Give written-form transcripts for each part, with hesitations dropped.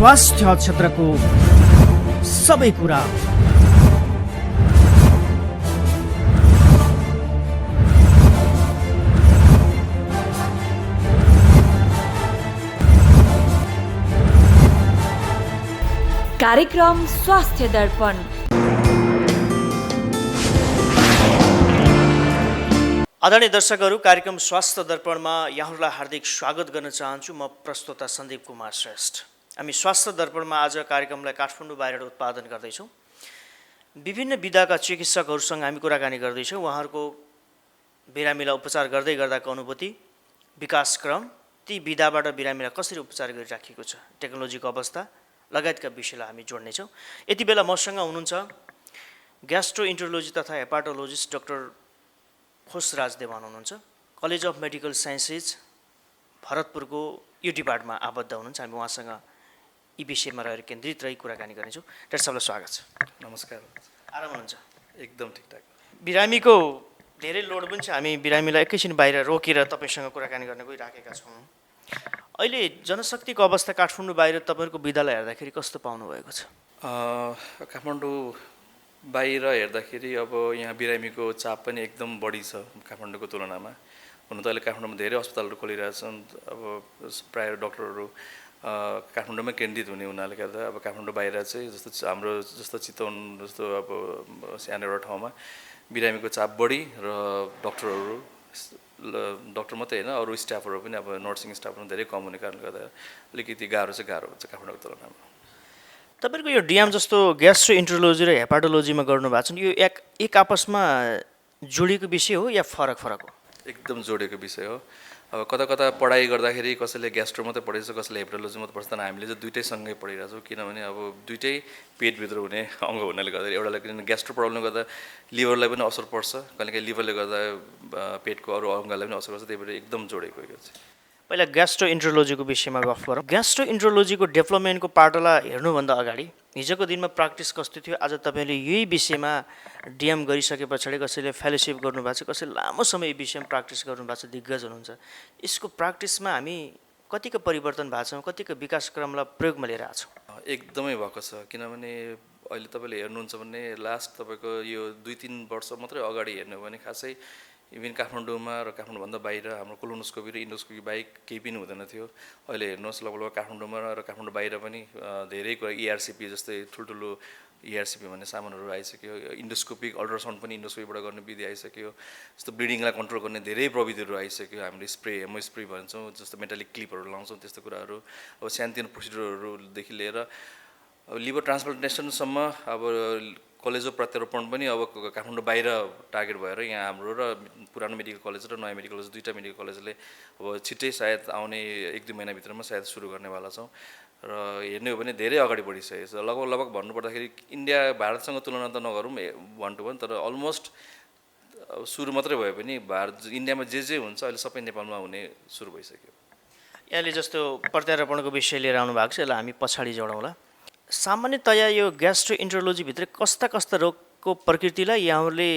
स्वास्थ्य क्षेत्रको सबै कुरा। कार्यक्रम स्वास्थ्य दर्पण। आदरणीय दर्शकहरू, कार्यक्रम स्वास्थ्य दर्पणमा यहाँहरूलाई हार्दिक स्वागत गर्न चाहन्छु। म प्रस्तोता सन्दीप कुमार श्रेष्ठ। हामी स्वास्थ्य दर्पणमा आज कार्यक्रमलाई काठमाडौँ बाहिर उत्पादन गर्दैछौँ। विभिन्न विधाका चिकित्सकहरूसँग हामी कुराकानी गर्दैछौँ। उहाँहरूको बिरामीलाई उपचार गर्दै गर्दाको अनुभूति, विकासक्रम, ती विधाबाट बिरामीलाई कसरी उपचार गरिराखेको छ, टेक्नोलोजीको अवस्था लगायतका विषयलाई हामी जोड्नेछौँ। यति बेला मसँग हुनुहुन्छ ग्यास्ट्रोइन्टरोलोजी तथा हेपाटोलोजिस्ट डाक्टर खोसराज देवान हुनुहुन्छ। कलेज अफ मेडिकल साइन्सेस भरतपुरको यो डिपार्टमा आबद्ध हुनुहुन्छ। हामी उहाँसँग यी विषयमा रहेर केन्द्रित रही कुराकानी गर्नेछौँ। डाक्टर साहबलाई स्वागत छ। नमस्कार। आराम हुनुहुन्छ? एकदम ठिकठाक। बिरामीको धेरै लोड पनि छ। हामी बिरामीलाई एकैछिन बाहिर रोकेर तपाईँसँग कुराकानी गर्न गइराखेका छौँ। अहिले जनशक्तिको अवस्था काठमाडौँ बाहिर तपाईँहरूको विधालाई हेर्दाखेरि कस्तो पाउनुभएको छ? काठमाडौँ बाहिर हेर्दाखेरि अब यहाँ बिरामीको चाप पनि एकदम बढी छ काठमाडौँको तुलनामा। हुन त अहिले काठमाडौँमा धेरै अस्पतालहरू खोलिरहेछन्। अब प्रायः डक्टरहरू काठमाडौँमै केन्द्रित हुने हुनाले गर्दा अब काठमाडौँ बाहिर चाहिँ जस्तो हाम्रो जस्तो चितवन जस्तो अब सानो एउटा ठाउँमा बिरामीको चाप बढी र डक्टर मात्रै होइन अरू स्टाफहरू पनि अब नर्सिङ स्टाफहरू धेरै कम हुने कारणले गर्दा अलिकति गाह्रो हुन्छ काठमाडौँको तुलनामा। तपाईँहरूको यो डिएम जस्तो ग्यास्ट्रोइन्टरोलोजी र हेपाटोलोजीमा गर्नुभएको छ, यो एक आपसमा जोडिएको विषय हो या फरक हो? एकदम जोडेको विषय हो। अब कता पढाइ गर्दाखेरि कसैले ग्यास्ट्रो मात्रै पढेछ, कसैले हेपाटोलोजी मात्रै पढ्छ। तर हामीले चाहिँ दुइटै सँगै पढिरहेछौँ, किनभने अब दुइटै पेटभित्र हुने अङ्ग हुनाले गर्दा एउटालाई किनभने ग्यास्ट्रो प्रब्लमले गर्दा लिभरलाई पनि असर पर्छ, कहिलेकाहीँ लिभरले गर्दा पेटको अरू अङ्गलाई पनि असर पर्छ। त्यही भएर एकदम जोडेको यो चाहिँ। पहिला ग्यास्ट्रोइन्टरोलोजीको विषयमा गफ गरौँ। ग्यास्ट्रोइन्टरोलोजीको डेभलपमेन्टको पाटोला हेर्नुभन्दा अगाडि हिजोको दिनमा प्र्याक्टिस कस्तो थियो? आज तपाईँले यही विषयमा डिएम गरिसके पछाडि कसैले फेलोसिप गर्नुभएको छ, कसैले लामो समय यो विषयमा प्र्याक्टिस गर्नुभएको छ, दिग्गज हुनुहुन्छ। यसको प्र्याक्टिसमा हामी कतिको परिवर्तन भएको छौँ, कतिको विकासक्रमलाई प्रयोगमा लिएर आएको छौँ? एकदमै भएको छ। किनभने अहिले तपाईँले हेर्नुहुन्छ भने लास्ट तपाईँको यो 2-3 वर्ष मात्रै अगाडि हेर्नु हो भने खासै इभन काठमाडौँमा र काठमाडौँभन्दा बाहिर हाम्रो कोलोनोस्कोपी र इन्डोस्कोपी बाहेक केही पनि हुँदैन थियो। अहिले हेर्नुहोस् लगभग काठमाडौँमा र काठमाडौँ बाहिर पनि धेरै कुरा ERCP जस्तै ठुल्ठुलो ERCP भन्ने सामानहरू आइसक्यो। इन्डोस्कोपिक अल्ट्रासाउन्ड पनि इन्डोस्कोपीबाट गर्ने विधि आइसक्यो। जस्तो ब्लिडिङलाई कन्ट्रोल गर्ने धेरै प्रविधिहरू आइसक्यो। हामीले हेमो स्प्रे भन्छौँ, जस्तो मेटालिक क्लिपहरू लाउँछौँ, त्यस्तो कुराहरू अब सानोतिनो प्रोसिडरहरूदेखि लिएर अब लिभर ट्रान्सप्लान्टेसनसम्म अब कलेजो प्रत्यारोपण पनि अब काठमाडौँ बाहिर टार्गेट भएर यहाँ हाम्रो र पुरानो मेडिकल कलेज र नयाँ मेडिकल कलेज दुईवटा मेडिकल कलेजले अब छिट्टै सायद आउने 1-2 महिनाभित्रमा सायद सुरु गर्नेवाला छौँ। र हेर्ने हो भने धेरै अगाडि बढिसकेको छ। लगभग भन्नुपर्दाखेरि इन्डिया भारतसँग तुलना त नगरौँ 1 to 1, तर अलमोस्ट सुरु मात्रै भए पनि इन्डियामा जे हुन्छ अहिले सबै नेपालमा हुने सुरु भइसक्यो। यहाँले जस्तो प्रत्यारोपणको विषय लिएर आउनु भएको छ, यसलाई हामी पछाडि जोडौँला। सामान्यतया यो ग्यास्ट्रोइन्टरोलोजीभित्र कस्ता रोगको प्रकृतिलाई यहाँहरूले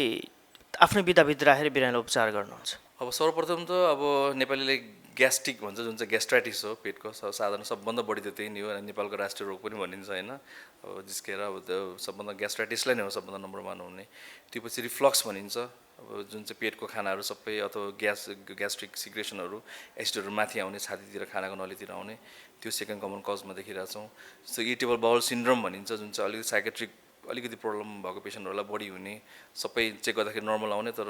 आफ्नो विधाभित्र राखेर बिरामीलाई उपचार गर्नुहुन्छ? अब सर्वप्रथम त अब नेपालीले ग्यास्ट्रिक भन्छ, जुन चाहिँ ग्यास्ट्राइटिस हो पेटको साधारण सबभन्दा बढी त त्यही नै हो। नेपालको राष्ट्रिय रोग पनि भनिन्छ होइन। अब जिस्केर अब त्यो सबभन्दा ग्यास्ट्राइटिसलाई नै हो सबभन्दा नम्बर 1 हुने। त्यो पछि रिफ्लक्स भनिन्छ, अब जुन चाहिँ पेटको खानाहरू सबै अथवा ग्यास्ट्रिक सिक्रेसनहरू एसिडहरू माथि आउने, छातीतिर खानाको नलीतिर आउने, त्यो सेकेन्ड कमन कजमा देखिरहेछौँ। जस्तो इरिटेबल बाउल सिन्ड्रोम भनिन्छ, जुन चाहिँ अलिकति साइकेट्रिक अलिकति प्रब्लम भएको पेसेन्टहरूलाई बढी हुने, सबै चेक गर्दाखेरि नर्मल आउने तर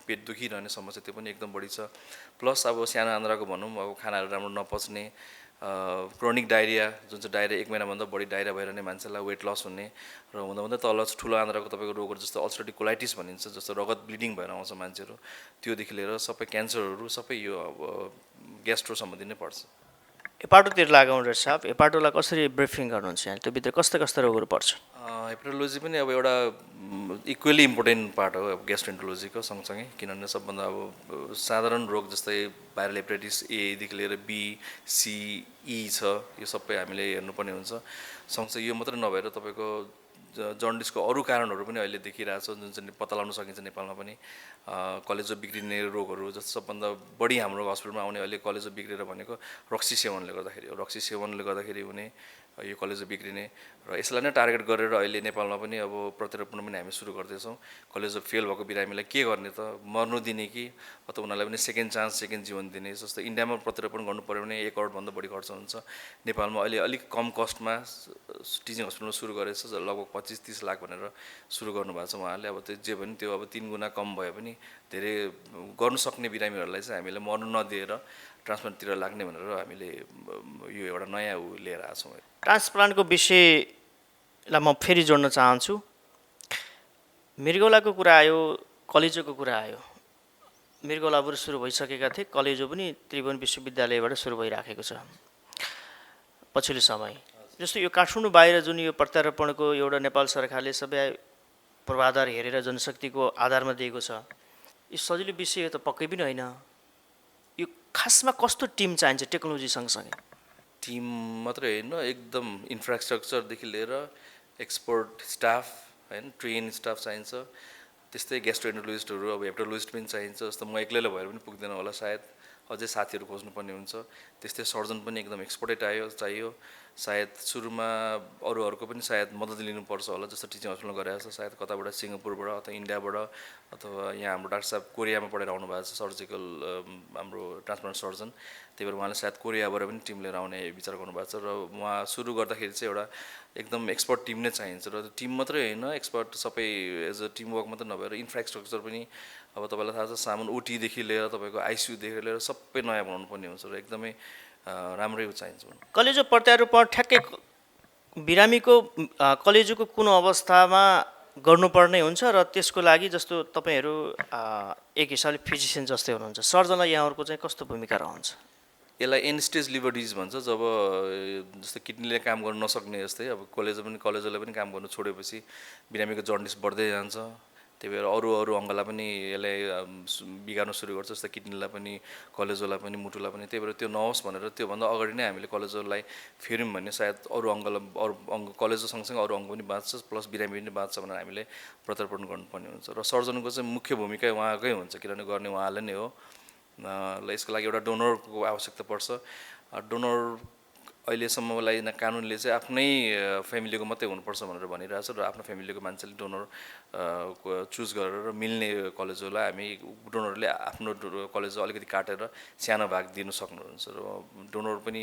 पेट दुखिरहने समस्या त्यो पनि एकदम बढी छ। प्लस अब सानो आन्द्राको भनौँ, अब खानाहरू राम्रो नपच्ने, क्रोनिक डायरिया, जुन चाहिँ डायरिया 1 महिनाभन्दा बढी डायरिया भइरहने मान्छेलाई वेट लस हुने, र हुँदा तल ठुलो आन्द्राको तपाईँको रोगहरू जस्तो अल्सरेटिभ कोलाइटिस भनिन्छ, जस्तो रगत ब्लिडिङ भएर आउँछ मान्छेहरू, त्योदेखि लिएर सबै क्यान्सरहरू सबै यो अब ग्यास्ट्रो सम्बन्धी नै पर्छ। हेपाटोतिर लागौँ डाक्टर साहब। हेपाटोलाई कसरी ब्रिफिङ गर्नुहुन्छ यहाँ? त्योभित्र कस्ता रोगहरू पर्छ? हेपाटोलोजी पनि अब एउटा इक्वली इम्पोर्टेन्ट पार्ट हो अब ग्यास्ट्रोइन्टरोलोजीको सँगसँगै, किनभने सबभन्दा अब साधारण रोग जस्तै भाइरल हेपाटाइटिस एदेखि लिएर B, C, E छ, यो सबै हामीले हेर्नुपर्ने हुन्छ। सँगसँगै यो मात्रै नभएर तपाईँको जन्डिसको अरू कारणहरू पनि अहिले देखिरहेछ, जुन चाहिँ पत्ता लगाउन सकिन्छ नेपालमा पनि। कलेजो बिग्रिने रोगहरू जस्तो सबभन्दा बढी हाम्रो हस्पिटलमा आउने अहिले कलेजो बिग्रेर भनेको रक्सी सेवनले गर्दाखेरि हुने, यो कलेजो बिग्रिने र यसलाई नै टार्गेट गरेर अहिले नेपालमा पनि अब प्रत्यारोपण पनि हामी सुरु गर्दैछौँ। कलेजो फेल भएको बिरामीलाई के गर्ने त, मर्नु दिने कि अथवा उनीहरूलाई पनि सेकेन्ड चान्स, सेकेन्ड जीवन दिने। जस्तो इन्डियामा प्रत्यारोपण गर्नु पऱ्यो भने 1 करोडभन्दा बढी खर्च हुन्छ। नेपालमा अहिले अलिक कम कस्टमा टिचिङ हस्पिटलमा सुरु गरेको छ, लगभग 25-30 लाख भनेर सुरु गर्नुभएको छ उहाँहरूले। अब त्यो जे पनि त्यो अब 3 गुणा कम भए पनि धेरै गर्नु सक्ने बिरामीहरूलाई चाहिँ हामीले मर्नु नदिएर ट्रान्सप्लान्टतिर लाग्ने भनेर हामीले यो एउटा नयाँ लिएर आएको छौँ। ट्रान्सप्लान्टको विषयलाई म फेरि जोड्न चाहन्छु। मृगौलाको कुरा आयो, कलेजोको कुरा आयो। मृगौलाबाट सुरु भइसकेका थिए, कलेजो पनि त्रिभुवन विश्वविद्यालयबाट सुरु भइराखेको छ पछिल्लो समय। जस्तो यो काठमाडौँ बाहिर जुन यो प्रत्यारोपणको एउटा नेपाल सरकारले सबै पूर्वाधार हेरेर जनशक्तिको आधारमा दिएको छ, यो सजिलो विषय त पक्कै पनि होइन। यो खासमा कस्तो टिम चाहिन्छ टेक्नोलोजी सँगसँगै? टिम मात्रै होइन, एकदम इन्फ्रास्ट्रक्चरदेखि लिएर एक्सपर्ट स्टाफ होइन, ट्रेन स्टाफ चाहिन्छ। त्यस्तै ग्यास्ट्रोएन्टरोलोजिस्टहरू, अब हेप्टोलोजिस्ट पनि चाहिन्छ। जस्तो म एक्लैले भएर पनि पुग्दैन होला सायद, अझै साथीहरू खोज्नुपर्ने हुन्छ। त्यस्तै सर्जन पनि एकदम एक्सपर्टै चाहियो। सायद सुरुमा अरूहरूको पनि सायद मद्दत लिनुपर्छ होला। जस्तो टिचिङ हस्पिटलमा गरेको छ, सायद कताबाट सिङ्गापुरबाट अथवा इन्डियाबाट अथवा यहाँ हाम्रो डाक्टर साहब कोरियामा पढेर आउनु भएको छ, सर्जिकल हाम्रो ट्रान्सप्लान्ट सर्जन। त्यही भएर उहाँले सायद कोरियाबाट पनि टिम लिएर आउने विचार गर्नुभएको छ। र उहाँ सुरु गर्दाखेरि चाहिँ एउटा एकदम एक्सपर्ट टिम नै चाहिन्छ। र टिम मात्रै होइन, एक्सपर्ट सबै एज अ टिम वर्क मात्रै नभएर इन्फ्रास्ट्रक्चर पनि अब तपाईँलाई थाहा छ, सामान ओटीदेखि लिएर तपाईँको आइसियूदेखि लिएर सबै नयाँ बनाउनु पर्ने हुन्छ र एकदमै राम्रै चाहिन्छ। कलेजो प्रत्यारोपण ठ्याक्कै बिरामीको कलेजोको कुन अवस्थामा गर्नुपर्ने हुन्छ र त्यसको लागि जस्तो तपाईँहरू एक हिसाबले फिजिसियन जस्तै हुनुहुन्छ, सर्जनलाई यहाँहरूको चाहिँ कस्तो भूमिका रहन्छ? यसलाई एन्ड स्टेज लिभर डिजिज भन्छ। जब जस्तो किडनीले काम गर्न नसक्ने जस्तै अब कलेजोले पनि काम गर्नु छोडेपछि बिरामीको जन्डिस बढ्दै जान्छ। त्यही भएर अरू अङ्गलाई पनि यसले बिगार्न सुरु गर्छ। जस्तो किडनीलाई पनि, कलेजोलाई पनि, मुटुलाई पनि। त्यही भएर त्यो नहोस् भनेर त्योभन्दा अगाडि नै हामीले कलेजोलाई फेऱ्यौँ भने सायद अरू अङ्ग कलेजो सँगसँगै अरू अङ्ग पनि बाँच्छ, प्लस बिरामी पनि बाँच्छ भनेर हामीले प्रत्यारोपण गर्नुपर्ने हुन्छ। र सर्जनको चाहिँ मुख्य भूमिका उहाँकै हुन्छ, किनभने गर्ने उहाँले नै हो। ल यसको लागि एउटा डोनरको आवश्यकता पर्छ। डोनर अहिलेसम्मलाई कानुनले चाहिँ आफ्नै फ्यामिलीको मात्रै हुनुपर्छ भनेर भनिरहेछ र आफ्नो फ्यामिलीको मान्छेले डोनर चुज गरेर मिल्ने कलेजोलाई हामी डोनरले आफ्नो कलेजो अलिकति काटेर सानो भाग दिनु सक्नुहुन्छ। र डोनर पनि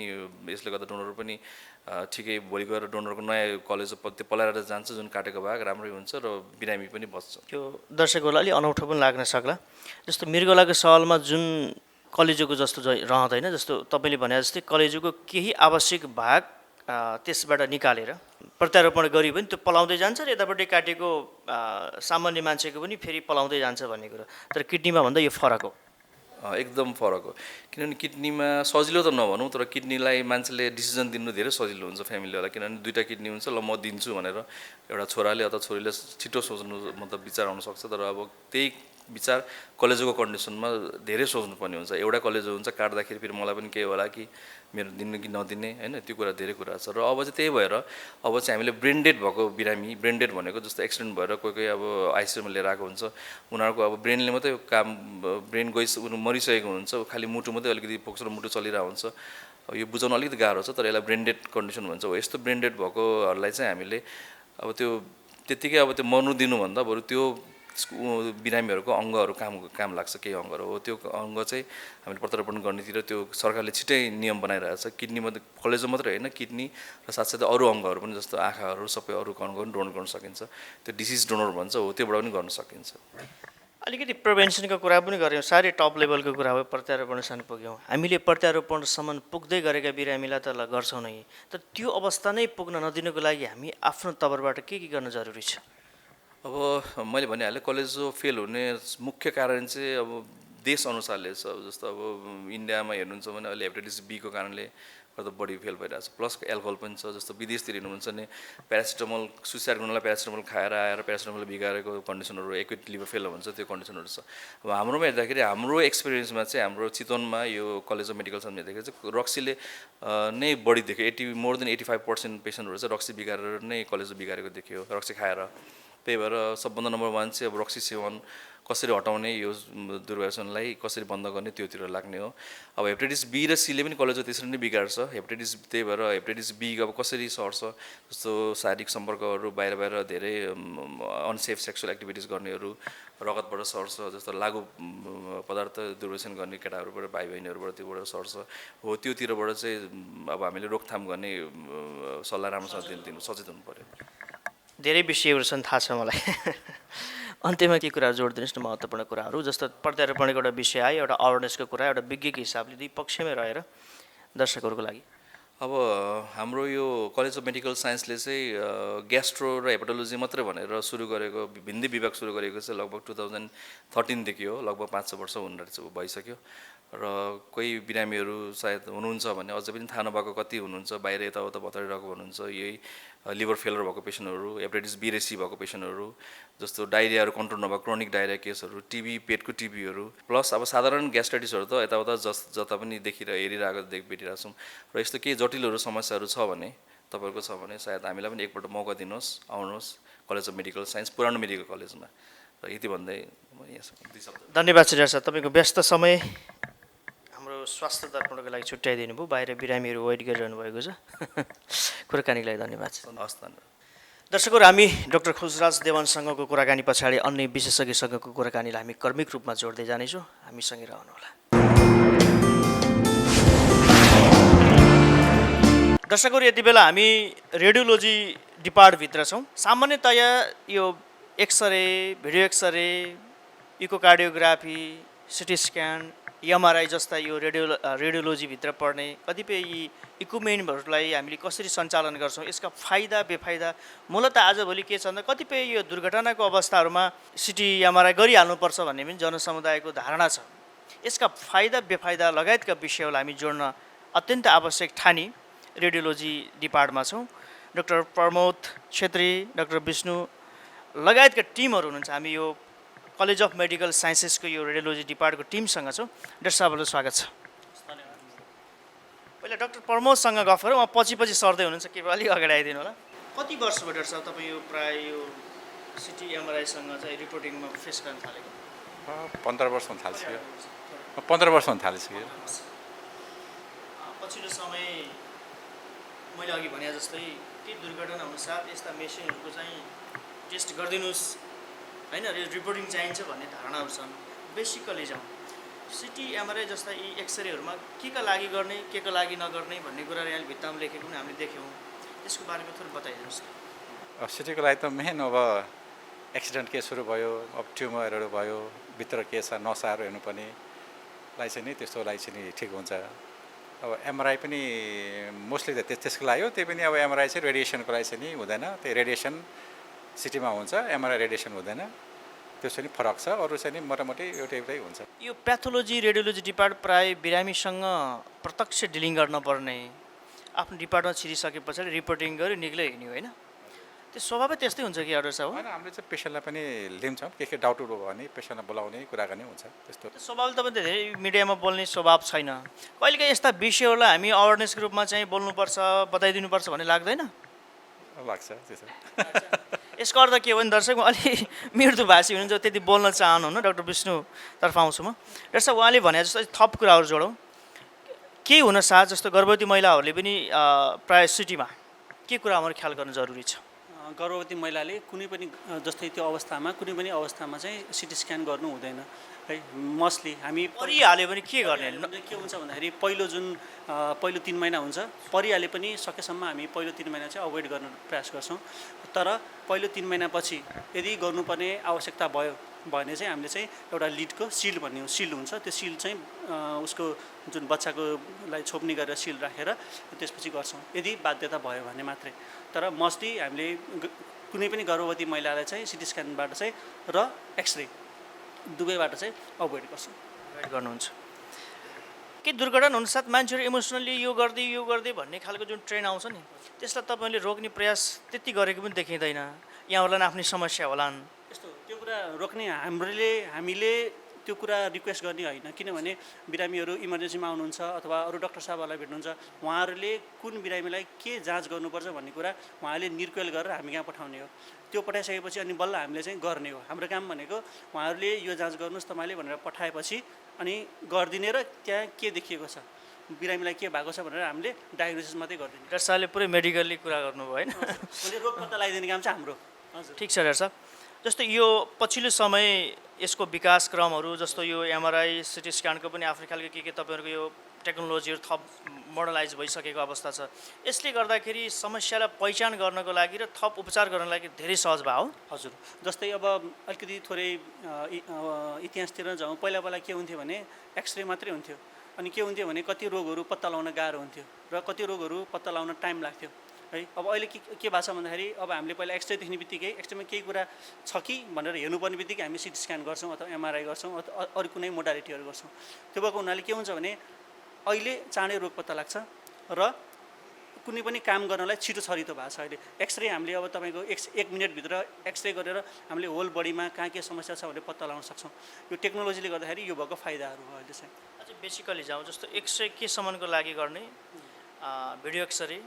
यसले गर्दा डोनर पनि ठिकै भोलि गएर डोनरको नयाँ कलेजो त्यो पलाएर जान्छ, जुन काटेको भाग राम्रै हुन्छ र बिरामी पनि बच्छ। त्यो दर्शकहरूलाई अलिक अनौठो पनि लाग्न सक्ला। जस्तो मृगौलाको सवालमा जुन कलेजोको जस्तो रहँदैन, जस्तो तपाईँले भने जस्तै कलेजोको केही आवश्यक भाग त्यसबाट निकालेर प्रत्यारोपण गरी पनि त्यो पलाउँदै जान्छ र यतापट्टि काटेको सामान्य मान्छेको पनि फेरि पलाउँदै जान्छ भन्ने कुरा। तर किडनीमा भन्दा यो फरक हो। एकदम फरक हो, किनभने किडनीमा सजिलो त नभनौँ, तर किडनीलाई मान्छेले डिसिजन दिनु धेरै सजिलो हुन्छ फ्यामिलीलाई। किनभने 2टा किडनी हुन्छ, ल म दिन्छु भनेर एउटा छोराले अथवा छोरीले छिटो सोच्नु मतलब विचार आउनसक्छ। तर अब त्यही विचार कलेजोको कन्डिसनमा धेरै सोच्नुपर्ने हुन्छ। एउटा कलेजो हुन्छ, काट्दाखेरि फेरि मलाई पनि केही होला कि मेरो दिनु कि नदिने होइन, त्यो कुरा धेरै कुरा छ। र अब चाहिँ त्यही भएर अब चाहिँ हामीले ब्रेन डेड भएको बिरामी, ब्रेन डेड भनेको जस्तो एक्सिडेन्ट भएर कोही अब आइसियूमा लिएर आएको हुन्छ, उनीहरूको अब ब्रेनले मात्रै काम, ब्रेन मरिसकेको हुन्छ, खालि मुटु मात्रै अलिकति फोक्सो र मुटु चलिरहेको हुन्छ। यो बुझाउन अलिकति गाह्रो छ, तर यसलाई ब्रेन डेड कन्डिसन भन्छ। हो यस्तो ब्रेन डेड भएकोहरूलाई चाहिँ हामीले अब त्यो त्यत्तिकै अब त्यो मर्नु दिनुभन्दा बरु त्यो बिरामीहरूको अङ्गहरू काम लाग्छ, केही अङ्गहरू हो त्यो अङ्ग चाहिँ हामीले प्रत्यारोपण गर्नेतिर त्यो सरकारले छिटै नियम बनाइरहेछ। किडनी मात्रै, कलेजो मात्रै होइन, किडनी र साथसाथै अरू अङ्गहरू पनि जस्तो आँखाहरू सबै अरू अङ्गहरू पनि डोनेट गर्न सकिन्छ। त्यो डिसिज डोनर भन्छ, हो त्योबाट पनि गर्न सकिन्छ। अलिकति प्रिभेन्सनको कुरा पनि गऱ्यौँ, साह्रै टप लेभलको कुरा हो, प्रत्यारोपणसम्म पुग्यौँ। हामीले प्रत्यारोपणसम्म पुग्दै गरेका बिरामीलाई त गर्छौँ नै, तर त्यो अवस्था नै पुग्न नदिनुको लागि हामी आफ्नो तवरबाट के गर्न जरुरी छ? अब मैले भनिहालेँ, कलेजो फेल हुने मुख्य कारण चाहिँ अब देश अनुसारले छ। जस्तो अब इन्डियामा हेर्नुहुन्छ भने अहिले हेपाटाइटिस बीको कारणले गर्दा बढी फेल भइरहेको छ, प्लस एल्कोहल पनि छ। जस्तो विदेशतिर हेर्नुहुन्छ भने प्यारासिटामोल, सुसाइड गर्नलाई प्यारासिटामोल खाएर आएर प्यारासिटामोल बिगारेको कन्डिसनहरू, एक्युट लिभर फेल भन्छ, त्यो कन्डिसनहरू छ। अब हाम्रोमा हेर्दाखेरि हाम्रो एक्सपिरियन्समा चाहिँ हाम्रो चितवनमा यो कलेज अफ मेडिकल साइन्स हेर्दाखेरि चाहिँ रक्सीले नै बढी देख्यो। मोर देन 85% पेसेन्टहरू चाहिँ रक्सी बिगारेर नै कलेजो बिगारेको देखियो, रक्सी खाएर। त्यही भएर सबभन्दा नम्बर 1 चाहिँ अब रक्सी सेवन कसरी हटाउने, यो दुर्व्यसनलाई कसरी बन्द गर्ने त्योतिर लाग्ने हो। अब हेपाटाइटिस बी र सीले पनि कलेजो त्यसरी नै बिगार्छ हेपाटाइटिस, त्यही भएर हेपाटाइटिस बी अब कसरी सर्छ, जस्तो शारीरिक सम्पर्कहरू, बाहिर धेरै अनसेफ सेक्सुअल एक्टिभिटिज गर्नेहरू, रगतबाट सर्छ, जस्तो लागु पदार्थ दुर्व्यसन गर्ने केटाहरूबाट, भाइ बहिनीहरूबाट त्योबाट सर्छ हो। त्योतिरबाट चाहिँ अब हामीले रोकथाम गर्ने सल्लाह राम्रोसँग दिनु सचेत हुनु पर्यो। धेरै विषयहरू छन्, थाहा छ मलाई। अन्त्यमा के कुरा जोड दिनुहोस् न, महत्त्वपूर्ण कुराहरू, जस्तो प्रत्यारोपणको एउटा विषय आयो, एउटा अवेरनेसको कुरा, एउटा विज्ञको हिसाबले दुई पक्षमै रहेर दर्शकहरूको लागि। अब हाम्रो यो कलेज अफ मेडिकल साइन्सले चाहिँ ग्यास्ट्रो र हेपाटोलोजी मात्रै भनेर सुरु गरेको, भिन्दै विभाग सुरु गरेको चाहिँ लगभग 2013 देखि हो। लगभग 5-6 वर्ष भइसक्यो र कोही बिरामीहरू सायद हुनुहुन्छ भने अझै पनि थाहा नभएको कति हुनुहुन्छ, बाहिर यताउता भतारिरहेको हुनुहुन्छ। यही लिभर फेलर भएको पेसेन्टहरू, हेपाटाइटिस बी र सी भएको पेसेन्टहरू, जस्तो डाइरियाहरू कन्ट्रोल नभएको क्रोनिक डाइरिया केसहरू, टिबी, पेटको टिबीहरू, प्लस अब साधारण ग्यास्ट्राइटिसहरू त यताउता जता पनि हेरिरहेको भेटिरहेको छौँ। र यस्तो केही जटिलहरू समस्याहरू छ भने तपाईँहरूको छ भने सायद हामीलाई पनि एकपल्ट मौका दिनुहोस्, आउनुहोस् कलेज अफ मेडिकल साइन्स, पुरानो मेडिकल कलेजमा। र यति भन्दै म यहाँ धन्यवाद श्री सर, तपाईँको व्यस्त समय हाम्रो स्वास्थ्य दर्पणको लागि छुट्याइदिनु भयो। बाहिर बिरामीहरू वेट गरिरहनु भएको छ। कुराकानीको लागि धन्यवाद। हस्, धन्यवाद। दर्शकहरू, हामी डाक्टर खुसराज देवानसँगको कुराकानी पछाडि अन्य विशेषज्ञसँगको कुराकानीलाई हामी क्रमिक रूपमा जोड्दै जानेछौँ। हामीसँगै रहनुहोला। दर्शकहरू, यति बेला हामी रेडियोलोजी डिपार्टभित्र छौँ। सामान्यतया यो x-ray, video x-ray, echocardiography, CT scan, MRI जस्ता यो रेडियोलोजीभित्र पर्ने कतिपय यी इक्विपमेन्टहरूलाई हामीले कसरी सञ्चालन गर्छौँ, यसका फाइदा बेफाइदा मूलत आजभोलि के छ भन्दा कतिपय यो दुर्घटनाको अवस्थाहरूमा सिटी एमआरआई गरिहाल्नुपर्छ भन्ने पनि जनसमुदायको धारणा छ। यसका फाइदा बेफाइदा लगायतका विषयहरूलाई हामी जोड्न अत्यन्त आवश्यक ठानी रेडियोलोजी डिपार्टमा छौँ। डाक्टर प्रमोद छेत्री, डाक्टर विष्णु लगायतका टिमहरू हुनुहुन्छ। हामी यो कलेज अफ मेडिकल साइन्सेसको यो रेडियोलोजी डिपार्टको टिमसँग छौँ। डाक्टर साहबलाई स्वागत छ। पहिला डाक्टर प्रमोदसँग गफ गरौँ, पछि सर्दै हुनुहुन्छ, के अलि अगाडि आइदिनु होला। कति वर्ष भयो डाक्टर साहब तपाईँ यो प्राय यो सिटी एमआरआईसँग चाहिँ रिपोर्टिङमा फेस गर्न थालेको? 15 वर्ष हुन थालिसक्यो। 15 वर्ष हुन थालिसक्यो। पछिल्लो समय मैले अघि भने जस्तै केही दुर्घटना हुनसाथ यस्ता मेसिनहरूको चाहिँ टेस्ट गरिदिनुहोस् होइन, रिपोर्टिङ चाहिन्छ भन्ने धारणाहरू छन्। बेसिकली जाउँ, सिटी एमआरआई जस्ता यी एक्सरेहरूमा के का लागि गर्ने, के का लागि नगर्ने भन्ने कुरा यहाँ भित्तामा लेखेको पनि हामीले देख्यौँ। त्यसको बारेमा थोरै बताइदिनुहोस् न। सिटीको लागि त मेन अब एक्सिडेन्ट केसहरू भयो, अब ट्युमरहरू भयो, भित्र के छ नसाहरू हेर्नुपर्ने लागि चाहिँ नि त्यस्तोलाई चाहिँ नि ठिक हुन्छ। अब एमआरआई पनि मोस्टली त त्यसको लागि हो। त्यही पनि अब एमआरआई चाहिँ रेडिएसनको लागि चाहिँ नि हुँदैन। त्यही रेडिएसन सिटीमा हुन्छ, एमआरआई रेडिएसन हुँदैन। त्यो चाहिँ नि फरक छ। अरू चाहिँ नि मोटामोटी एउटै हुन्छ। यो प्याथोलोजी रेडियोलोजी डिपार्ट प्राय बिरामीसँग प्रत्यक्ष डिलिङ गर्न पर्ने, आफ्नो डिपार्टमा छिरिसके पछाडि रिपोर्टिङ गऱ्यो निक्लै हिँड्यो होइन, त्यो स्वभावै त्यस्तै हुन्छ कि डाक्टर साहब? होइन, हामीले चाहिँ पेसेन्टलाई पनि लिन्छौँ। के डाउटहरू भयो भने पेसेन्टलाई बोलाउने कुराकानी हुन्छ। त्यस्तो स्वभाव तपाईँ त धेरै मिडियामा बोल्ने स्वभाव छैन। कहिलेकाहीँ यस्ता विषयहरूलाई हामी अवेरनेसको रूपमा चाहिँ बोल्नुपर्छ, बताइदिनुपर्छ भन्ने लाग्दैन? लाग्छ त्यसो। यसको अर्थ के हो भने दर्शक अलि मृदुभाषी हुनुहुन्छ, त्यति बोल्न चाहनुहुन्न। डाक्टर विष्णुतर्फ आउँछु म। डाक्टर साहब, उहाँले भने जस्तो थप कुराहरू जोडौँ। केही हुनसाथ जस्तो गर्भवती महिलाहरूले पनि प्राय सिटीमा के कुराहरू ख्याल गर्नु जरुरी छ? गर्भवती महिलाले कुनै पनि जस्तै त्यो अवस्थामा कुनै पनि अवस्थामा चाहिँ सिटी स्क्यान गर्नु हुँदैन है। मोस्टली हामी परिहाल्यो भने के गर्ने? के हुन्छ भन्दाखेरि पहिलो 3 महिना हुन्छ, परिहाले पनि सकेसम्म हामी पहिलो 3 महिना चाहिँ अभोइड गर्न प्रयास गर्छौँ। तर पहिलो 3 महिनापछि यदि गर्नुपर्ने आवश्यकता भयो भने चाहिँ हामीले चाहिँ एउटा लिडको सिल भन्ने सिल हुन्छ, त्यो सिल चाहिँ उसको जुन बच्चाकोलाई छोप्ने गरेर सिल राखेर त्यसपछि गर्छौँ यदि बाध्यता भयो भने मात्रै। तर मोस्टली हामीले कुनै पनि गर्भवती महिलालाई चाहिँ सिटी स्क्यानबाट चाहिँ र एक्सरे दुवैबाट चाहिँ अभोइड गर्छौँ। गर्नुहुन्छ के दुर्घटना हुनसाथ मान्छेहरू इमोसनली यो गर्दै भन्ने खालको जुन ट्रेन आउँछ नि, त्यसलाई तपाईँले रोक्ने प्रयास त्यति गरेको पनि देखिँदैन। यहाँहरूलाई आफ्नै समस्या होलान्। यस्तो त्यो कुरा रोक्ने हामीले त्यो त्यो कुरा रिक्वेस्ट गर्ने होइन, किनभने बिरामीहरू इमर्जेन्सीमा आउनुहुन्छ अथवा अरू डाक्टर साहबहरूलाई भेट्नुहुन्छ, उहाँहरूले कुन बिरामीलाई के जाँच गर्नुपर्छ भन्ने कुरा उहाँले निर्क्युल गरेर हामी कहाँ पठाउने हो। त्यो पठाइसकेपछि अनि बल्ल हामीले चाहिँ गर्ने हो। हाम्रो काम भनेको उहाँहरूले यो जाँच गर्नुहोस् तपाईँले भनेर पठाएपछि अनि गरिदिने र त्यहाँ के देखिएको छ, बिरामीलाई के भएको छ भनेर हामीले डायग्नोसिस मात्रै गरिदिने। डाक्टर साहबले पुरै मेडिकल्ली कुरा गर्नुभयो होइन? उसले रोग पत्ता लगाइदिने काम चाहिँ हाम्रो। हजुर, ठिक छ डाक्टर साहब। जस्तो यो पछिल्लो समय यसको विकास क्रमहरू जस्तो यो एमआरआई सिटी स्क्यानको पनि आफ्नै खालको के तपाईँहरूको यो टेक्नोलोजीहरू थप मोडलाइज भइसकेको अवस्था छ। यसले गर्दाखेरि समस्यालाई पहिचान गर्नको लागि र थप उपचार गर्नको लागि धेरै सहज भयो। हजुर, जस्तै अब अलिकति थोरै इतिहासतिर जाउँ, पहिला के हुन्थ्यो भने एक्सरे मात्रै हुन्थ्यो। अनि के हुन्थ्यो भने कति रोगहरू पत्ता लगाउन गाह्रो हुन्थ्यो र कति रोगहरू पत्ता लगाउन टाइम लाग्थ्यो है। अब अहिले के भएको छ भन्दाखेरि अब हामीले पहिला एक्सरे देख्ने बित्तिकै एक्सरेमा केही कुरा छ कि भनेर हेर्नुपर्ने बित्तिकै हामी सिटी स्क्यान गर्छौँ अथवा एमआरआई गर्छौँ अथवा अरू कुनै मोडालिटीहरू गर्छौँ। त्यो भएको हुनाले के हुन्छ भने अहिले चाँडै रोग पत्ता लाग्छ र कुनै पनि काम गर्नलाई छिटो छरितो भएको छ। अहिले एक्सरे हामीले अब तपाईँको 1 मिनटभित्र एक्सरे गरेर हामीले होल बडीमा कहाँ के समस्या छ भनेर पत्ता लगाउन सक्छौँ। यो टेक्नोलोजीले गर्दाखेरि यो भएको फाइदाहरू हो अहिले चाहिँ। अझै बेसिकली जाउँ, जस्तो एक्सरे के सम्मको लागि गर्ने, भिडियो एक्सरे,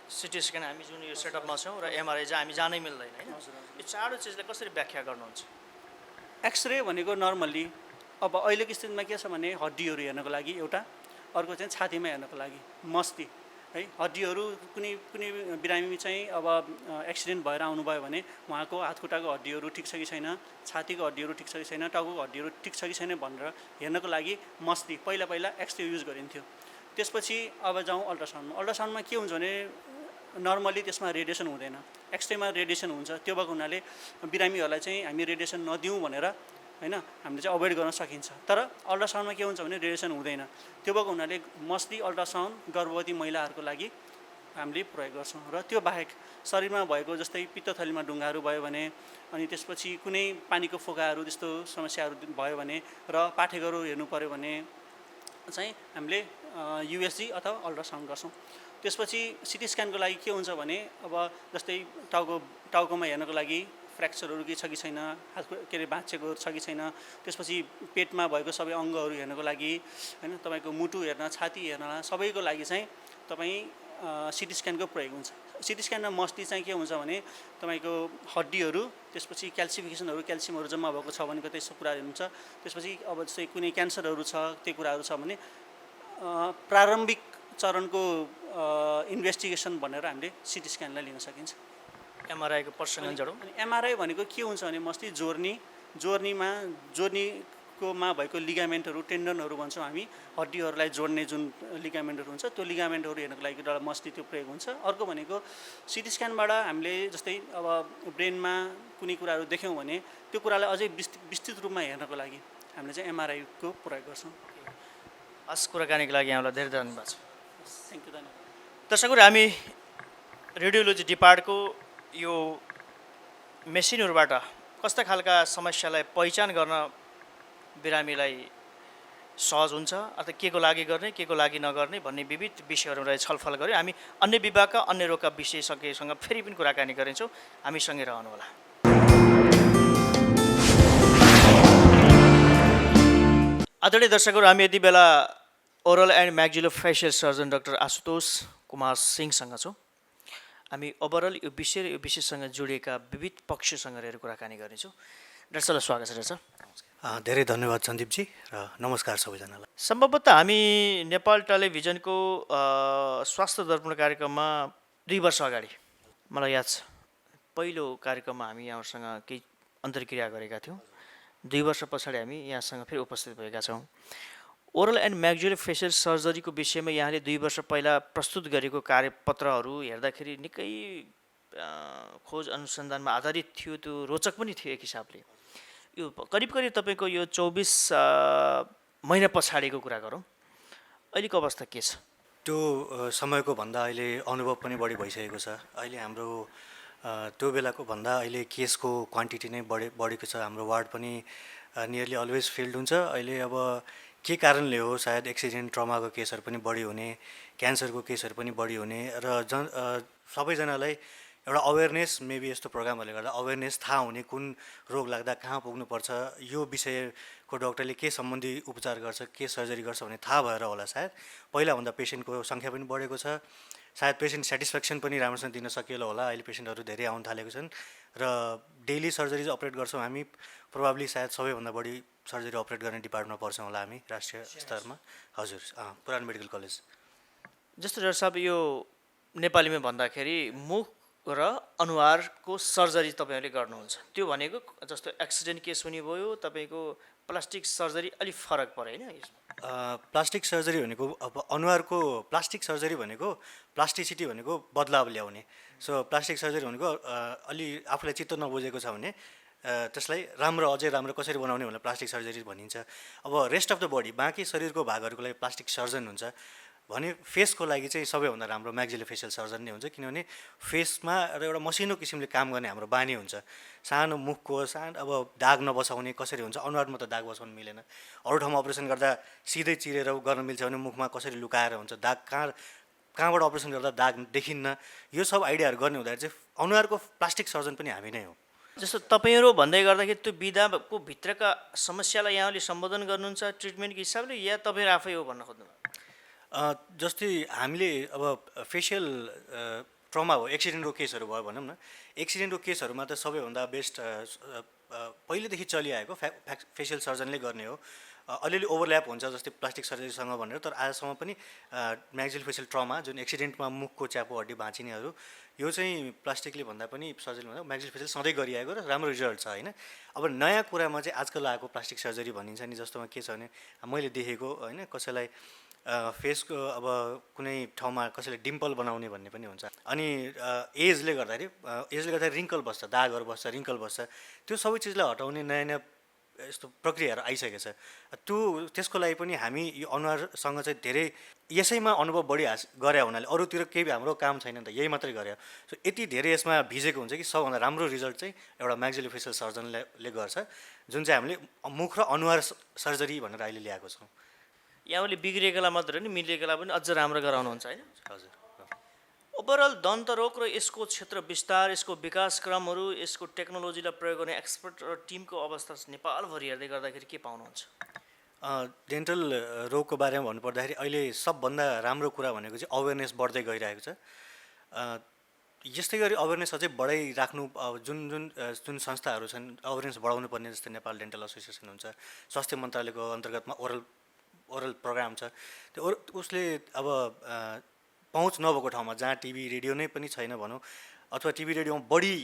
सिटी स्क्यान हामी जुन यो सेटअपमा छौँ र एमआरआई चाहिँ हामी जानै मिल्दैन होइन? यो चाँडो चिजलाई कसरी व्याख्या गर्नुहुन्छ? एक्सरे भनेको नर्मल्ली अब अहिलेको स्थितिमा के छ भने हड्डीहरू हेर्नको लागि एउटा, अर्को चाहिँ छातीमा हेर्नको लागि मस्ती है। हड्डीहरू कुनै कुनै बिरामी चाहिँ अब एक्सिडेन्ट भएर आउनुभयो भने उहाँको हातखुट्टाको हड्डीहरू ठिक छ कि छैन, छातीको हड्डीहरू ठिक छ कि छैन, टाउको हड्डीहरू ठिक छ कि छैन भनेर हेर्नको लागि मस्ती पहिला एक्सरे युज गरिन्थ्यो। त्यसपछि अब जाउँ अल्ट्रासाउन्डमा। अल्ट्रासाउन्डमा के हुन्छ भने नर्मली त्यसमा रेडिएसन हुँदैन, एक्सरेमा रेडिएसन हुन्छ। त्यो भएको हुनाले बिरामीहरूलाई चाहिँ हामी रेडिएसन नदिउँ भनेर होइन हामीले चाहिँ अभोइड गर्न सकिन्छ। तर अल्ट्रासाउन्डमा के हुन्छ भने रेडिएसन हुँदैन। त्यो भएको हुनाले मस्ती अल्ट्रासाउन्ड गर्भवती महिलाहरूको लागि हामीले प्रयोग गर्छौँ। र त्यो बाहेक शरीरमा भएको जस्तै पित्तथलीमा ढुङ्गाहरू भयो भने, अनि त्यसपछि कुनै पानीको फोकाहरू त्यस्तो समस्याहरू भयो भने र पाठेघरहरू हेर्नु पऱ्यो भने चाहिँ हामीले युएसजी अथवा अल्ट्रासाउन्ड गर्छौँ। त्यसपछि सिटी स्क्यानको लागि के हुन्छ भने अब जस्तै टाउकोमा हेर्नको लागि फ्र्याक्चरहरू के छ कि छैन, हात के अरे भाँचेको छ कि छैन, त्यसपछि पेटमा भएको सबै अङ्गहरू हेर्नको लागि होइन, तपाईँको मुटु हेर्न, छाती हेर्न, सबैको लागि चाहिँ तपाईँ सिटी स्क्यानको प्रयोग हुन्छ। सिटी स्क्यानमा मस्टली चाहिँ के हुन्छ भने तपाईँको हड्डीहरू, त्यसपछि क्याल्सिफिकेसनहरू, क्याल्सियमहरू जम्मा भएको छ भने त्यस्तो कुराहरू हुन्छ। त्यसपछि अब जस्तै कुनै क्यान्सरहरू छ, त्यो कुराहरू छ भने प्रारम्भिक चरणको इन्भेस्टिगेसन भनेर हामीले सिटी स्क्यानलाई लिन सकिन्छ। एमआरआईको पर्सनल जडौँ। अनि एमआरआई भनेको के हुन्छ भने मस्ती जोर्नीमा भएको लिगामेन्टहरू, टेन्डनहरू भन्छौँ हामी, हड्डीहरूलाई जोड्ने जुन लिगामेन्टहरू हुन्छ त्यो लिगामेन्टहरू हेर्नको लागि एउटा मस्ती त्यो प्रयोग हुन्छ। अर्को भनेको सिटी स्क्यानबाट हामीले जस्तै अब ब्रेनमा कुनै कुराहरू देख्यौँ भने त्यो कुरालाई अझै विस्तृत रूपमा हेर्नको लागि हामीले चाहिँ एमआरआईको प्रयोग गर्छौँ। हस्, कुराकानीको लागि यहाँलाई धेरै धन्यवाद छ। थ्याङ्क यू, धन्यवाद। दर्शकहरू, हामी रेडियोलोजी डिपार्टको यो मेसिनहरूबाट कस्ता खालका समस्यालाई पहिचान गर्न बिरामीलाई सहज हुन्छ अथवा के को लागि गर्ने, के को लागि नगर्ने भन्ने विविध विषयहरूलाई छलफल गऱ्यौँ। हामी अन्य विभागका अन्य रोगका विशेषज्ञसँग फेरि पनि कुराकानी गरिन्छौँ। हामीसँगै रहनुहोला। आदरणीय दर्शकहरू, हामी यति बेला oral and maxillofacial surgeon doctor Ashutosh Kumar सिंहसँग छौँ। हामी ओभरअल यो विषय र यो विषयसँग जोडिएका विविध पक्षसँग रहेर कुराकानी गर्नेछौँ। डाक्टर साहबलाई स्वागत छ। डाक्टर साहब, धेरै धन्यवाद सन्दीपजी र नमस्कार सबैजनालाई। सम्भवतः हामी नेपाल टेलिभिजनको स्वास्थ्य दर्पण कार्यक्रममा 2 वर्ष अगाडि, मलाई याद छ, पहिलो कार्यक्रममा हामी यहाँहरूसँग केही अन्तर्क्रिया गरेका थियौँ। 2 वर्ष पछाडि हामी यहाँसँग फेरि उपस्थित भएका छौँ। ओरल एन्ड म्याक्जुलोफेसियल सर्जरीको विषयमा यहाँले 2 वर्ष पहिला प्रस्तुत गरेको कार्यपत्रहरू हेर्दाखेरि निकै खोज अनुसन्धानमा आधारित थियो। त्यो रोचक पनि थियो एक हिसाबले। यो करिब तपाईँको यो 24 महिना पछाडिको कुरा गरौँ, अहिलेको अवस्था के छ? त्यो समयको भन्दा अहिले अनुभव पनि बढी भइसकेको छ। अहिले हाम्रो त्यो बेलाको भन्दा अहिले केसको क्वान्टिटी नै बढेको छ। हाम्रो वार्ड पनि नियरली अलवेज फिल्ड हुन्छ। अहिले अब के कारणले हो, सायद एक्सिडेन्ट, ट्रमाको केसहरू पनि बढी हुने, क्यान्सरको केसहरू पनि बढी हुने र सबैजनालाई एउटा अवेरनेस मेबी यस्तो प्रोग्रामहरूले गर्दा अवेरनेस थाहा हुने कुन रोग लाग्दा कहाँ पुग्नुपर्छ, यो विषयको डक्टरले के सम्बन्धी उपचार गर्छ, के सर्जरी गर्छ भन्ने थाहा भएर होला सायद पहिलाभन्दा पेसेन्टको सङ्ख्या पनि बढेको छ, सायद पेसेन्ट सेटिस्फ्याक्सन पनि राम्रोसँग दिन सकिएला होला। अहिले पेसेन्टहरू धेरै आउन थालेको छन् र डेली सर्जरी अपरेट गर्छौँ हामी, प्रोबाब्ली सायद सबैभन्दा बढी सर्जरी अपरेट गर्ने डिपार्टमेन्टमा पर्छौँ होला हामी राष्ट्रिय स्तरमा। हजुर, पुरानो मेडिकल कलेज। जस्तो डाक्टर साहब यो नेपालीमा भन्दाखेरि मुख र अनुहारको सर्जरी तपाईँहरूले गर्नुहुन्छ, त्यो भनेको जस्तो एक्सिडेन्ट केस हुने भयो, तपाईँको प्लास्टिक सर्जरी अलिक फरक पऱ्यो होइन यसमा? प्लास्टिक सर्जरी भनेको अब अनुहारको प्लास्टिक सर्जरी भनेको प्लास्टिसिटी भनेको बदलाव ल्याउने। सो प्लास्टिक सर्जरी भनेको अलि आफूलाई चित्त नबुझेको छ भने त्यसलाई राम्रो अझै राम्रो कसरी बनाउने भनेर प्लास्टिक सर्जरी भनिन्छ। अब रेस्ट अफ द बडी बाँकी शरीरको भागहरूको लागि प्लास्टिक सर्जन हुन्छ भने फेसको लागि चाहिँ सबैभन्दा राम्रो म्याक्सिलोफेसियल सर्जन नै हुन्छ, किनभने फेसमा एउटा मसिनो किसिमले काम गर्ने हाम्रो बानी हुन्छ। सानो मुखको सानो अब दाग नबसाउने कसरी हुन्छ, अनुहारमा त दाग बसाउनु मिलेन, अरू ठाउँमा अपरेसन गर्दा सिधै चिरेर गर्न मिल्छ भने मुखमा कसरी लुकाएर हुन्छ, दाग कहाँबाट अपरेसन गर्दा दाग देखिन्न, यो सब आइडियाहरू गर्ने हुँदाखेरि चाहिँ अनुहारको प्लास्टिक सर्जन पनि हामी नै हो। जस्तो तपाईँहरू भन्दै गर्दाखेरि त्यो विधाको भित्रका समस्यालाई यहाँले सम्बोधन गर्नुहुन्छ ट्रिटमेन्टको हिसाबले या तपाईँहरू आफै हो भन्न खोज्नु? जस्तै हामीले अब फेसियल ट्रमा हो, एक्सिडेन्टको केसहरू भयो भनौँ न, एक्सिडेन्टको केसहरूमा त सबैभन्दा बेस्ट पहिलेदेखि चलिआएको फेसियल सर्जनले गर्ने हो। अलिअलि ओभरल्याप हुन्छ जस्तै प्लास्टिक सर्जरीसँग भनेर, तर आजसम्म पनि म्याक्सिलोफेसियल ट्रमा जुन एक्सिडेन्टमा मुखको च्यापो हड्डी भाँचिनेहरू यो चाहिँ प्लास्टिकले भन्दा पनि सर्जरी भन्दा म्याक्सिलोफेसियल सधैँ गरिआएको र राम्रो रिजल्ट छ होइन। अब नयाँ कुरामा चाहिँ आजकल आएको प्लास्टिक सर्जरी भनिन्छ नि, जस्तोमा के छ भने मैले देखेको होइन, कसैलाई फेसको अब कुनै ठाउँमा कसैले डिम्पल बनाउने भन्ने पनि हुन्छ, अनि एजले गर्दाखेरि रिङ्कल बस्छ, दागहरू बस्छ, रिङ्कल बस्छ, त्यो सबै चिजलाई हटाउने नयाँ नयाँ यस्तो प्रक्रियाहरू आइसकेको छ। त्यसको लागि पनि हामी यो अनुहारसँग चाहिँ धेरै यसैमा अनुभव बढी गरे हुनाले अरूतिर केही हाम्रो काम छैन नि त, यही मात्रै गरे। सो यति धेरै यसमा भिजेको हुन्छ कि सबभन्दा राम्रो रिजल्ट चाहिँ एउटा म्याक्सिलोफेसियल सर्जनले गर्छ, जुन चाहिँ हामीले मुख र अनुहार सर्जरी भनेर अहिले ल्याएको छौँ। यहाँले बिग्रिएकोलाई मात्र होइन मिलिएकोलाई पनि अझ राम्रो गराउनुहुन्छ होइन? हजुर। ओभरअल दन्तरोग र यसको क्षेत्र विस्तार, यसको विकासक्रमहरू, यसको टेक्नोलोजीलाई प्रयोग गर्ने एक्सपर्ट र टिमको अवस्था नेपालभरि हेर्दै गर्दाखेरि के पाउनुहुन्छ? डेन्टल रोगको बारेमा भन्नुपर्दाखेरि अहिले सबभन्दा राम्रो कुरा भनेको चाहिँ अवेरनेस बढ्दै गइरहेको छ। यस्तै गरी अवेरनेस अझै बढाइराख्नु, जुन संस्थाहरू छन् अवेरनेस बढाउनु पर्ने, जस्तै नेपाल डेन्टल एसोसिएसन हुन्छ, स्वास्थ्य मन्त्रालयको अन्तर्गतमा ओरल प्रोग्राम छ, त्यो उसले अब पहुँच नभएको ठाउँमा जहाँ टिभी रेडियो नै पनि छैन भनौँ, अथवा टिभी रेडियोमा बढी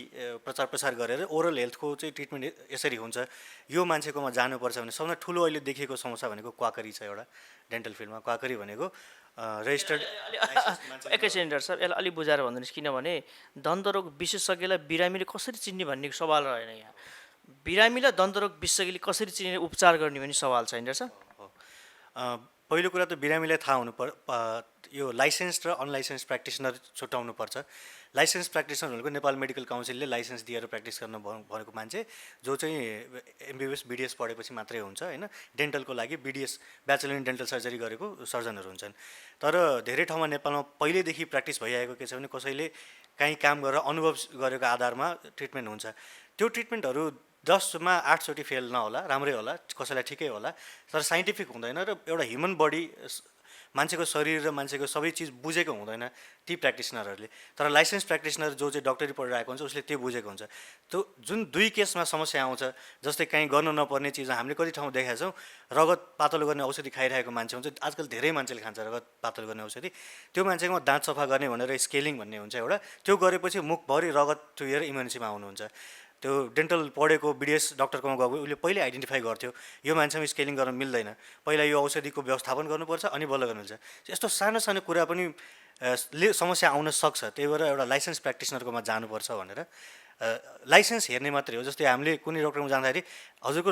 प्रचार प्रसार गरेर ओरल हेल्थको चाहिँ ट्रिटमेन्ट यसरी हुन्छ, यो मान्छेकोमा जानुपर्छ भने सबभन्दा ठुलो अहिले देखिएको समस्या भनेको क्वाकरी छ। एउटा डेन्टल फिल्डमा क्वाकरी भनेको रेजिस्टर्ड। एकैछिन डाक्टर साहब यसलाई अलिक बुझाएर भनिदिनुहोस्, किनभने दन्तरोग विशेषज्ञलाई बिरामीले कसरी चिन्ने भन्ने सवाल रहेन यहाँ, बिरामीलाई दन्तरोग विशेषज्ञले कसरी चिनेर उपचार गर्ने भन्ने सवाल छ डाक्टर साहब? पहिलो कुरा त बिरामीलाई थाहा हुनु यो लाइसेन्स र अनलाइसेन्स प्र्याक्टिसनर छुट्याउनु पर्छ। लाइसेन्स प्र्याक्टिसनर भनेको नेपाल मेडिकल काउन्सिलले लाइसेन्स दिएर प्र्याक्टिस गर्न भनेको मान्छे जो चाहिँ एमबिबिएस बिडिएस पढेपछि मात्रै हुन्छ होइन। डेन्टलको लागि BDS bachelor in dental surgery गरेको सर्जनहरू हुन्छन्, तर धेरै ठाउँमा नेपालमा पहिल्यैदेखि प्र्याक्टिस भइआएको के छ भने कसैले काहीँ काम गरेर अनुभव गरेको आधारमा ट्रिटमेन्ट हुन्छ, त्यो ट्रिटमेन्टहरू 10मा 8 चोटि फेल नहोला, राम्रै होला, कसैलाई ठिकै होला, तर साइन्टिफिक हुँदैन र एउटा ह्युमन बडी मान्छेको शरीर र मान्छेको सबै चिज बुझेको हुँदैन ती प्र्याक्टिसनरहरूले। तर लाइसेन्स प्र्याक्टिसनर जो चाहिँ डक्टरी पढेर आएको हुन्छ उसले त्यो बुझेको हुन्छ। त्यो जुन दुई केसमा समस्या आउँछ, जस्तै काहीँ गर्नु नपर्ने चिज हामीले कति ठाउँ देखाएको छौँ, रगत पातलो गर्ने औषधि खाइरहेको मान्छे हुन्छ, आजकल धेरै मान्छेले खान्छ रगत पातलो गर्ने औषधि, त्यो मान्छेकोमा दाँत सफा गर्ने भनेर स्केलिङ भन्ने हुन्छ एउटा, त्यो गरेपछि मुखभरि रगत चुहेर इमर्जेन्सीमा आउनुहुन्छ। त्यो डेन्टल पढेको बिडिएस डक्टरकोमा गएको उसले पहिले आइडेन्टिफाई गर्थ्यो यो मान्छेमा स्केलिङ गर्न मिल्दैन, पहिला यो औषधिको व्यवस्थापन गर्नुपर्छ अनि बल्ल गर्न मिल्छ। यस्तो सानो सानो कुरा पनि समस्या आउन सक्छ, त्यही भएर एउटा लाइसेन्स प्र्याक्टिसनरकोमा जानुपर्छ भनेर। लाइसेन्स हेर्ने मात्रै हो, जस्तै हामीले कुनै डक्टरमा जाँदाखेरि हजुरको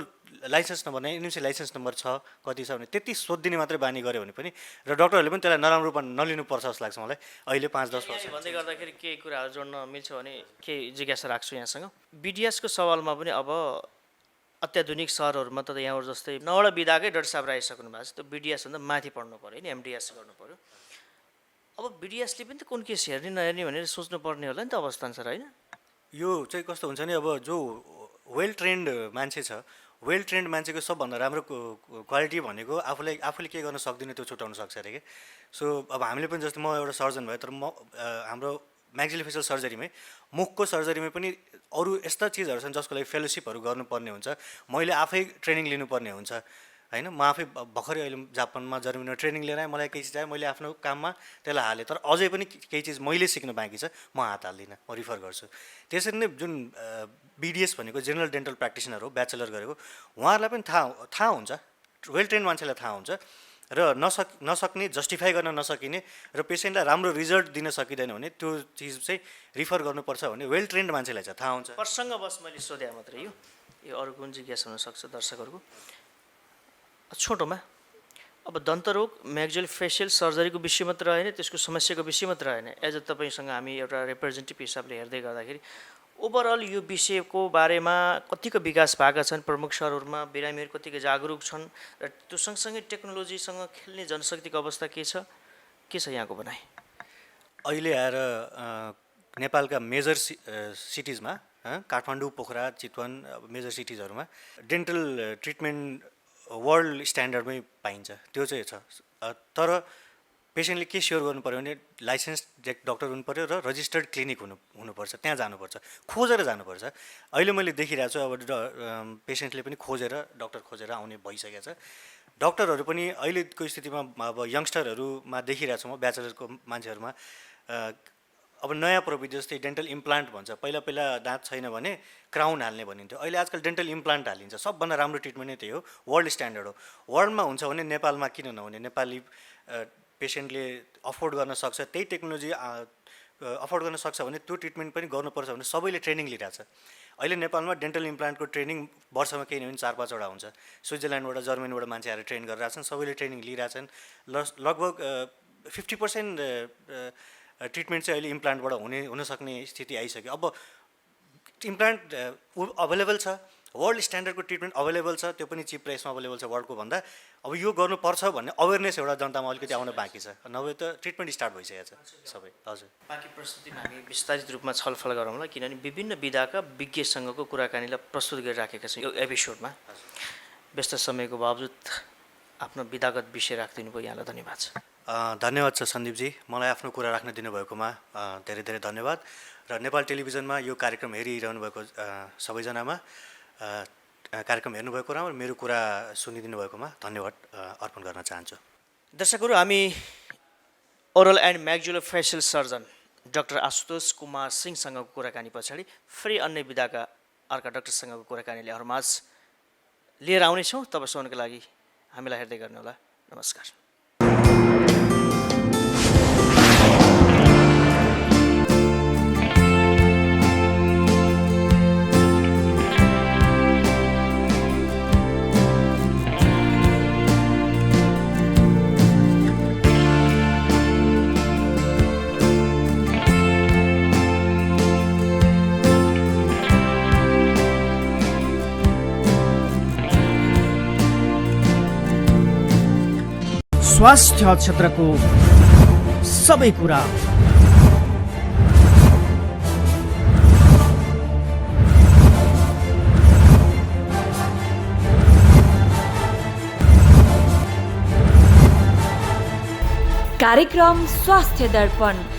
licence number NMC licence number छ कति छ भने त्यति सोधिदिने मात्रै बानी गऱ्यो भने पनि, र डक्टरहरूले पनि त्यसलाई नराम्रो रूपमा नलिनुपर्छ जस्तो लाग्छ मलाई अहिले 5-10 वर्ष भन्दै गर्दाखेरि केही कुराहरू जोड्न मिल्छ भने केही जिज्ञासा राख्छु यहाँसँग। बिडिएसको सवालमा पनि अब अत्याधुनिक सहरहरूमा त यहाँहरू जस्तै 9वटा विधाकै डाक्टर साहब आइसक्नु भएको छ, त्यो बिडिएस भन्दा माथि पढ्नु पऱ्यो नि, एमडिएस गर्नु पऱ्यो। अब बिडिएसले पनि त कुन केस हेर्ने नहेर्ने भनेर सोच्नुपर्ने होला नि त अवस्था अनुसार होइन? यो चाहिँ कस्तो हुन्छ नि, अब जो वेल ट्रेन्ड मान्छे छ, वेल ट्रेन्ड मान्छेको सबभन्दा राम्रो क्वालिटी भनेको आफूले के गर्न सक्दिनँ त्यो छुट्याउन सक्छ अरे के। सो अब हामीले पनि जस्तै म एउटा सर्जन भए, तर म हाम्रो म्याक्सिलोफेसियल सर्जरीमै, मुखको सर्जरीमै पनि अरू यस्ता चिजहरू छन् जसको लागि फेलोसिपहरू गर्नुपर्ने हुन्छ, मैले आफै ट्रेनिङ लिनुपर्ने हुन्छ होइन। म आफै भर्खरै अहिले जापानमा जर्मनीमा ट्रेनिङ लिएर आएँ, मलाई केही चिज आयो, मैले आफ्नो काममा त्यसलाई हालेँ, तर अझै पनि केही चिज मैले सिक्नु बाँकी छ, म हात हाल्दिनँ, म रिफर गर्छु। त्यसरी नै जुन बिडिएस भनेको जेनरल डेन्टल प्र्याक्टिसनर हो, ब्याचलर गरेको, उहाँहरूलाई पनि थाहा हुन्छ, वेल ट्रेन्ड मान्छेलाई थाहा हुन्छ, र नसक्ने, जस्टिफाई गर्न नसकिने र पेसेन्टलाई राम्रो रिजल्ट दिन सकिँदैन भने त्यो चिज चाहिँ रिफर गर्नुपर्छ भने वेल ट्रेन्ड मान्छेलाई चाहिँ थाहा हुन्छ। प्रसङ्गवश मैले सोधेँ मात्रै यो अरू कुन जिज्ञासा हुनसक्छ दर्शकहरूको। छोटोमा अब दन्तरोग म्याक्सिलोफेसियल सर्जरीको विषय मात्र होइन, त्यसको समस्याको विषय मात्र होइन, एज अ तपाईँसँग हामी एउटा रिप्रेजेन्टेटिभ हिसाबले हेर्दै गर्दाखेरि ओभरअल यो विषयको बारेमा कतिको विकास भएका छन्, प्रमुख सहरहरूमा बिरामीहरू कतिको जागरुक छन्, र त्यो सँगसँगै टेक्नोलोजीसँग खेल्ने जनशक्तिको अवस्था के छ यहाँको भनाइ? अहिले आएर नेपालका मेजर सिटिजमा, काठमाडौँ, पोखरा, चितवन, मेजर सिटिजहरूमा डेन्टल ट्रिटमेन्ट वर्ल्ड स्ट्यान्डर्डमै पाइन्छ, त्यो चाहिँ छ। तर पेसेन्टले के स्योर गर्नु पऱ्यो भने लाइसेन्स डक्टर हुनु पऱ्यो र रजिस्टर्ड क्लिनिक हुनुपर्छ, त्यहाँ जानुपर्छ, खोजेर जानुपर्छ। अहिले मैले देखिरहेको छु अब पेसेन्टले पनि डक्टर खोजेर आउने भइसकेको छ। डक्टरहरू पनि अहिलेको स्थितिमा अब यङ्स्टरहरूमा देखिरहेको छु म, ब्याचलरको मान्छेहरूमा अब नयाँ प्रविधि जस्तै डेन्टल इम्प्लान्ट भन्छ, पहिला दाँत छैन भने क्राउन हाल्ने भनिन्थ्यो, अहिले आजकल डेन्टल इम्प्लान्ट हालिन्छ। सबभन्दा राम्रो ट्रिटमेन्ट नै त्यही हो, वर्ल्ड स्ट्यान्डर्ड हो। वर्ल्डमा हुन्छ भने नेपालमा किन नहुने? नेपाली पेसेन्टले अफोर्ड गर्न सक्छ, त्यही टेक्नोलोजी अफोर्ड गर्न सक्छ भने त्यो ट्रिटमेन्ट पनि गर्नुपर्छ भने सबैले ट्रेनिङ लिइरहेछ। अहिले नेपालमा डेन्टल इम्प्लान्टको ट्रेनिङ वर्षमा केही न भने 4-5 वटा हुन्छ। स्विजरल्यान्डबाट, जर्मनीबाट मान्छे आएर ट्रेन गरिरहेछन्, सबैले ट्रेनिङ लिइरहेछन्। लगभग 50% ट्रिटमेन्ट चाहिँ अहिले इम्प्लान्टबाट हुन सक्ने स्थिति आइसक्यो। अब इम्प्लान्ट अभाइलेबल छ, वर्ल्ड स्ट्यान्डर्डको ट्रिटमेन्ट अभाइलेबल छ, त्यो पनि चिप प्राइसमा अभाइलेबल छ वर्ल्डको भन्दा। अब यो गर्नुपर्छ भन्ने अवेरनेस एउटा जनतामा अलिकति आउन बाँकी छ, नभए त ट्रिटमेन्ट स्टार्ट भइसकेको छ सबै। हजुर, बाँकी प्रस्तुतिमा हामी विस्तारित रूपमा छलफल गरौँला, किनभने विभिन्न विधाका विज्ञसँगको कुराकानीलाई प्रस्तुत गरिराखेका छौँ यो एपिसोडमा। व्यस्त समयको बावजुद आफ्नो विधागत विषय राखिदिनु भयो, यहाँलाई धन्यवाद छ। धन्यवाद छ सन्दीपजी, मलाई आफ्नो कुरा राख्न दिनुभएकोमा धेरै धेरै धन्यवाद। र नेपाल टेलिभिजनमा यो कार्यक्रम हेरिरहनु भएको सबैजनामा, कार्यक्रम हेर्नुभएको र मेरो कुरा सुनिदिनु भएकोमा धन्यवाद अर्पण गर्न चाहन्छु। दर्शकहरू, हामी oral and maxillofacial surgeon doctor Ashutosh Kumar सिंहसँगको कुराकानी पछाडि फेरि अन्य विधाका अर्का डाक्टरसँगको कुराकानीले हरमाझ लिएर आउनेछौँ। तबसम्मको लागि हामीलाई हेर्दै गर्नुहोला। नमस्कार। स्वास्थ्य क्षेत्रको सबै कुरा, कार्यक्रम स्वास्थ्य दर्पण